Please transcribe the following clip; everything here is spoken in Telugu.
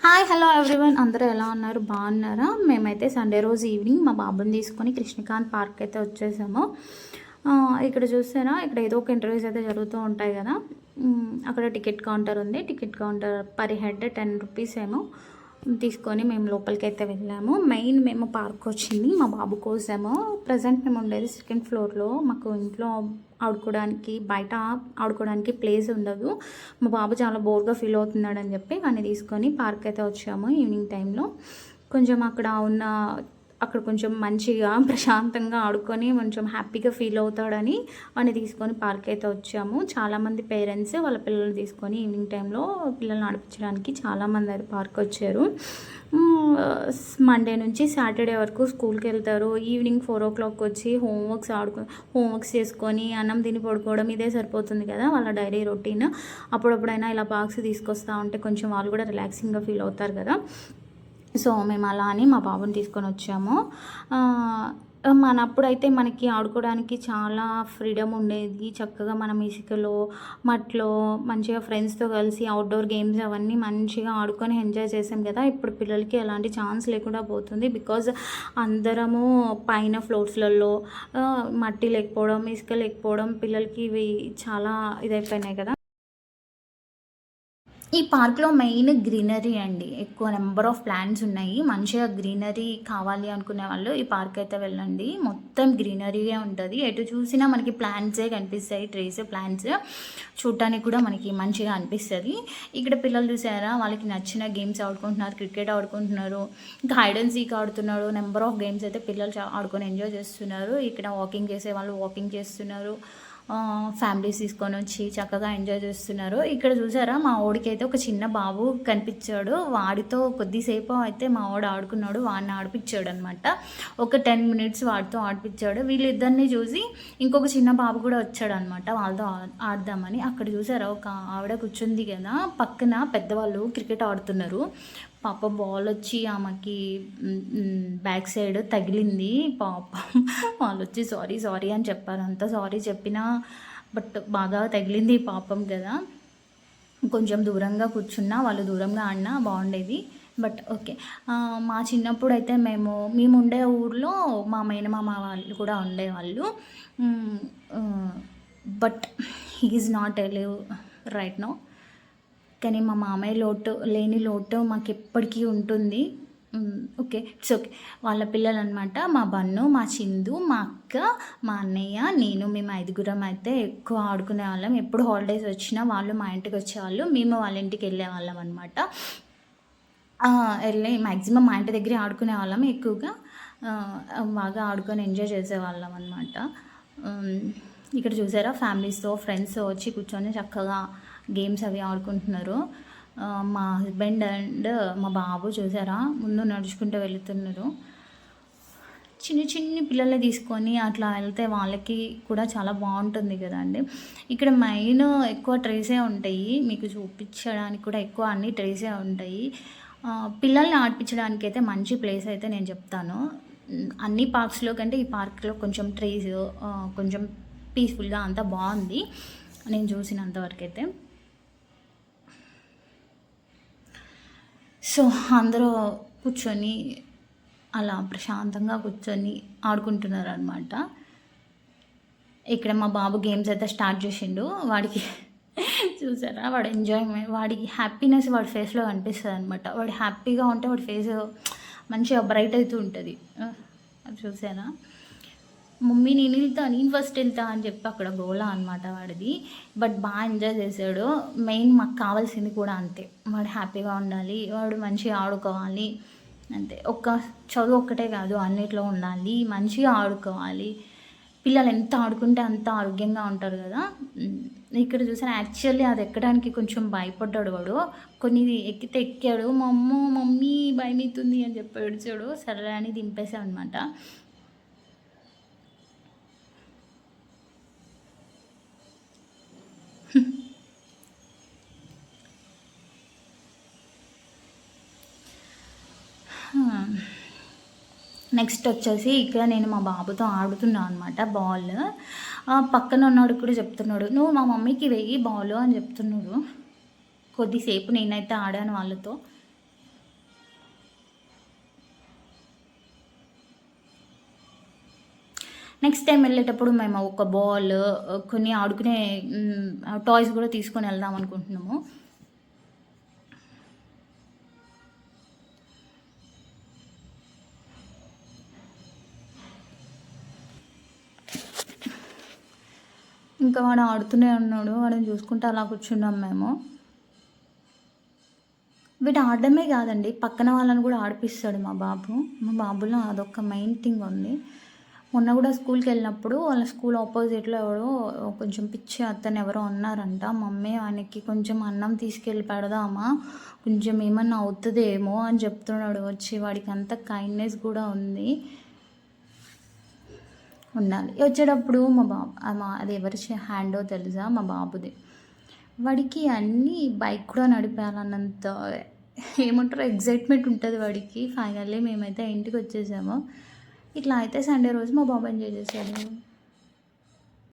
హాయ్ హలో ఎవ్రీవన్, అందరూ ఎలా ఉన్నారు? బాగున్నారా? మేమైతే సండే రోజు ఈవినింగ్ మా బాబుని తీసుకొని కృష్ణకాంత్ పార్క్ అయితే వచ్చేసాము. ఇక్కడ చూసారా, ఇక్కడ ఏదో ఒక ఇంటర్వ్యూస్ అయితే జరుగుతూ ఉంటాయి కదా. అక్కడ టికెట్ కౌంటర్ ఉంది. Ticket counter per head 10 rupees ఏమో తీసుకొని మేము లోపలికి అయితే వెళ్ళాము. మెయిన్ మేము పార్క్ వచ్చింది మా బాబు కోసము. ప్రజెంట్ మేము ఉండేది సెకండ్ ఫ్లోర్లో. మాకు ఇంట్లో ఆడుకోవడానికి, బయట ఆడుకోవడానికి ప్లేస్ ఉండదు. మా బాబు చాలా బోర్గా ఫీల్ అవుతున్నాడని చెప్పి వాడిని తీసుకొని పార్క్ అయితే వచ్చాము ఈవినింగ్ టైంలో. కొంచెం అక్కడ కొంచెం మంచిగా ప్రశాంతంగా ఆడుకొని కొంచెం హ్యాపీగా ఫీల్ అవుతాడని వాడిని తీసుకొని పార్క్ అయితే వచ్చాము. చాలామంది పేరెంట్స్ వాళ్ళ పిల్లల్ని తీసుకొని ఈవినింగ్ టైంలో పిల్లల్ని ఆడిపించడానికి చాలామంది పార్క్ వచ్చారు. మండే నుంచి సాటర్డే వరకు స్కూల్కి వెళ్తారు. ఈవినింగ్ 4 o'clock వచ్చి హోంవర్క్స్ చేసుకొని అన్నం తిని పడుకోవడం ఇదే సరిపోతుంది కదా వాళ్ళ డైలీ రొటీన్. అప్పుడప్పుడైనా ఇలా పార్క్స్ తీసుకొస్తూ ఉంటే కొంచెం వాళ్ళు కూడా రిలాక్సింగ్గా ఫీల్ అవుతారు కదా. సో మేము అలా అని మా బాబుని తీసుకొని వచ్చాము. మనప్పుడైతే మనకి ఆడుకోవడానికి చాలా ఫ్రీడమ్ ఉండేది. చక్కగా మనం ఇసుకలో, మట్లో మంచిగా ఫ్రెండ్స్తో కలిసి అవుట్డోర్ గేమ్స్ అవన్నీ మంచిగా ఆడుకొని ఎంజాయ్ చేసాం కదా. ఇప్పుడు పిల్లలకి ఎలాంటి ఛాన్స్ లేకుండా పోతుంది. బికాజ్ అందరము పైన ఫ్లోర్స్లలో మట్టి లేకపోవడం, ఇసుక లేకపోవడం, పిల్లలకి ఇవి చాలా ఇదైపోయినాయి కదా. ఈ పార్క్లో మెయిన్ గ్రీనరీ అండి. ఎక్కువ నెంబర్ ఆఫ్ ప్లాంట్స్ ఉన్నాయి. మంచిగా గ్రీనరీ కావాలి అనుకునే వాళ్ళు ఈ పార్క్ అయితే వెళ్ళండి. మొత్తం గ్రీనరీగా ఉంటుంది. ఎటు చూసినా మనకి ప్లాంట్సే కనిపిస్తాయి. ట్రీస్, ప్లాంట్స్ చూడటానికి కూడా మనకి మంచిగా అనిపిస్తుంది. ఇక్కడ పిల్లలు చూసారా, వాళ్ళకి నచ్చిన గేమ్స్ ఆడుకుంటున్నారు. క్రికెట్ ఆడుకుంటున్నారు, ఇంకా హైడ్ అండ్ సీక్ ఆడుతున్నారు. నెంబర్ ఆఫ్ గేమ్స్ అయితే పిల్లలు ఆడుకొని ఎంజాయ్ చేస్తున్నారు. ఇక్కడ వాకింగ్ చేసే వాళ్ళు వాకింగ్ చేస్తున్నారు. ఫ్యామిలీస్ తీసుకొని వచ్చి చక్కగా ఎంజాయ్ చేస్తున్నారు. ఇక్కడ చూసారా, మా వాడికి అయితే ఒక చిన్న బాబు కనిపించాడు. వాడితో కొద్దిసేపు అయితే మా వాడు ఆడుకున్నాడు. వాడిని ఆడిపించాడు అనమాట. ఒక 10 minutes వాడితో ఆడిపించాడు. వీళ్ళిద్దరిని చూసి ఇంకొక చిన్న బాబు కూడా వచ్చాడు అనమాట వాళ్ళతో ఆడదామని. అక్కడ చూసారా, ఒక ఆవిడ కూర్చుంది కదా, పక్కన పెద్దవాళ్ళు క్రికెట్ ఆడుతున్నారు. పాప బాల్ వచ్చి ఆమెకి బ్యాక్ సైడ్ తగిలింది. పాపం వాళ్ళు వచ్చి సారీ అని చెప్పారు. అంతా సారీ చెప్పినా బట్ బాగా తగిలింది పాపం కదా. కొంచెం దూరంగా కూర్చున్నా, వాళ్ళు దూరంగా ఆడినా బాగుండేది. But okay. మా చిన్నప్పుడు అయితే మేము ఉండే ఊర్లో మా మేనమామ వాళ్ళు కూడా ఉండేవాళ్ళు. But he is not alive right now. కానీ మా మామయ్య లేని లోటు మాకు ఎప్పటికీ ఉంటుంది. Okay, it's okay. వాళ్ళ పిల్లలు అనమాట. మా బన్ను, మా చిందు, మా అక్క, మా అన్నయ్య, నేను, మేము 5 అయితే ఎక్కువ ఆడుకునే వాళ్ళం. ఎప్పుడు హాలిడేస్ వచ్చినా వాళ్ళు మా ఇంటికి వచ్చేవాళ్ళు, మేము వాళ్ళ ఇంటికి వెళ్ళే వాళ్ళం అనమాట. వెళ్ళి మ్యాక్సిమం మా ఇంటి దగ్గరే ఆడుకునే వాళ్ళం ఎక్కువగా. బాగా ఆడుకొని ఎంజాయ్ చేసేవాళ్ళం అనమాట. ఇక్కడ చూసారా, ఫ్యామిలీస్తో ఫ్రెండ్స్తో వచ్చి కూర్చొని చక్కగా గేమ్స్ అవి ఆడుకుంటున్నారు. మా హస్బెండ్ అండ్ మా బాబు చూసారా, ముందు నడుచుకుంటూ వెళుతున్నారు. చిన్ని పిల్లల్ని తీసుకొని అట్లా వెళ్తే వాళ్ళకి కూడా చాలా బాగుంటుంది కదండి. ఇక్కడ మెయిన్ ఎక్కువ ట్రీసే ఉంటాయి. మీకు చూపించడానికి కూడా ఎక్కువ అన్ని ట్రీసే ఉంటాయి. పిల్లల్ని ఆడిపించడానికి అయితే మంచి ప్లేస్ అయితే నేను చెప్తాను. అన్ని పార్క్స్లో కంటే ఈ పార్క్లో కొంచెం ట్రీస్ కొంచెం పీస్ఫుల్గా అంతా బాగుంది నేను చూసినంతవరకు అయితే. సో అందరూ కూర్చొని అలా ప్రశాంతంగా కూర్చొని ఆడుకుంటున్నారు అనమాట. ఇక్కడ మా బాబు గేమ్స్ అయితే స్టార్ట్ చేసిండు. వాడికి చూసారా, వాడు ఎంజాయ్మెంట్, వాడికి హ్యాపీనెస్ వాడి ఫేస్లో కనిపిస్తుంది అనమాట. వాడు హ్యాపీగా ఉంటే వాడి ఫేస్ మంచిగా బ్రైట్ అవుతూ ఉంటుంది. అది చూసారా, మమ్మీ నేను ఫస్ట్ వెళ్తా అని చెప్పి అక్కడ గోలా అనమాట వాడిది. బట్ బాగా ఎంజాయ్ చేశాడు. మెయిన్ మాకు కావాల్సింది కూడా అంతే, వాడు హ్యాపీగా ఉండాలి, వాడు మంచిగా ఆడుకోవాలి అంతే. చదువు ఒక్కటే కాదు, అన్నిట్లో ఉండాలి, మంచిగా ఆడుకోవాలి. పిల్లలు ఎంత ఆడుకుంటే అంత ఆరోగ్యంగా ఉంటారు కదా. ఇక్కడ చూసాను, యాక్చువల్లీ అది ఎక్కడానికి కొంచెం భయపడ్డాడు వాడు. కొన్ని ఎక్కితే ఎక్కాడు. మమ్మీ భయమవుతుంది అని చెప్పి ఏడ్చాడు. సరే అని దింపేసాం అనమాట. నెక్స్ట్ వచ్చేసి ఇక్కడ నేను మా బాబుతో ఆడుతున్నాను అనమాట బాల్. పక్కన ఉన్నాడు కూడా చెప్తున్నాడు, నువ్వు మా మమ్మీకి వెయ్యి బాల్ అని చెప్తున్నాడు. కొద్దిసేపు నేనైతే ఆడాను వాళ్ళతో. నెక్స్ట్ టైం వెళ్ళేటప్పుడు మేము ఒక బాల్, కొన్ని ఆడుకునే టాయ్స్ కూడా తీసుకొని వెళ్దాం అనుకుంటున్నాము. ఇంకా వాడు ఆడుతూనే ఉన్నాడు, వాడిని చూసుకుంటూ అలా కూర్చున్నాం మేము. వీడు ఆడడమే కాదండి, పక్కన వాళ్ళని కూడా ఆడిపిస్తాడు మా బాబు. మా బాబులో అదొక మెయిన్ థింగ్ ఉంది. మొన్న కూడా స్కూల్కి వెళ్ళినప్పుడు వాళ్ళ స్కూల్ ఆపోజిట్లో ఎవరో కొంచెం పిచ్చి అతను ఎవరో ఉన్నారంట. మమ్మీ ఆయనకి కొంచెం అన్నం తీసుకెళ్ళి పెడదామా, కొంచెం ఏమన్నా అవుతుందేమో అని చెప్తున్నాడు వచ్చి. వాడికి అంత కైండ్నెస్ కూడా ఉంది, ఉండాలి. వచ్చేటప్పుడు మా బాబు అది ఎవరి హ్యాండో తెలుసా, మా బాబుది. వాడికి అన్నీ బైక్ కూడా నడిపేయాలన్నంత ఏమంటారు ఎగ్జైట్మెంట్ ఉంటుంది వాడికి. ఫైనల్లీ మేమైతే ఇంటికి వచ్చేసాము. ఇట్లా అయితే సండే రోజు మా బాబు ఎంజాయ్ చేశాడు.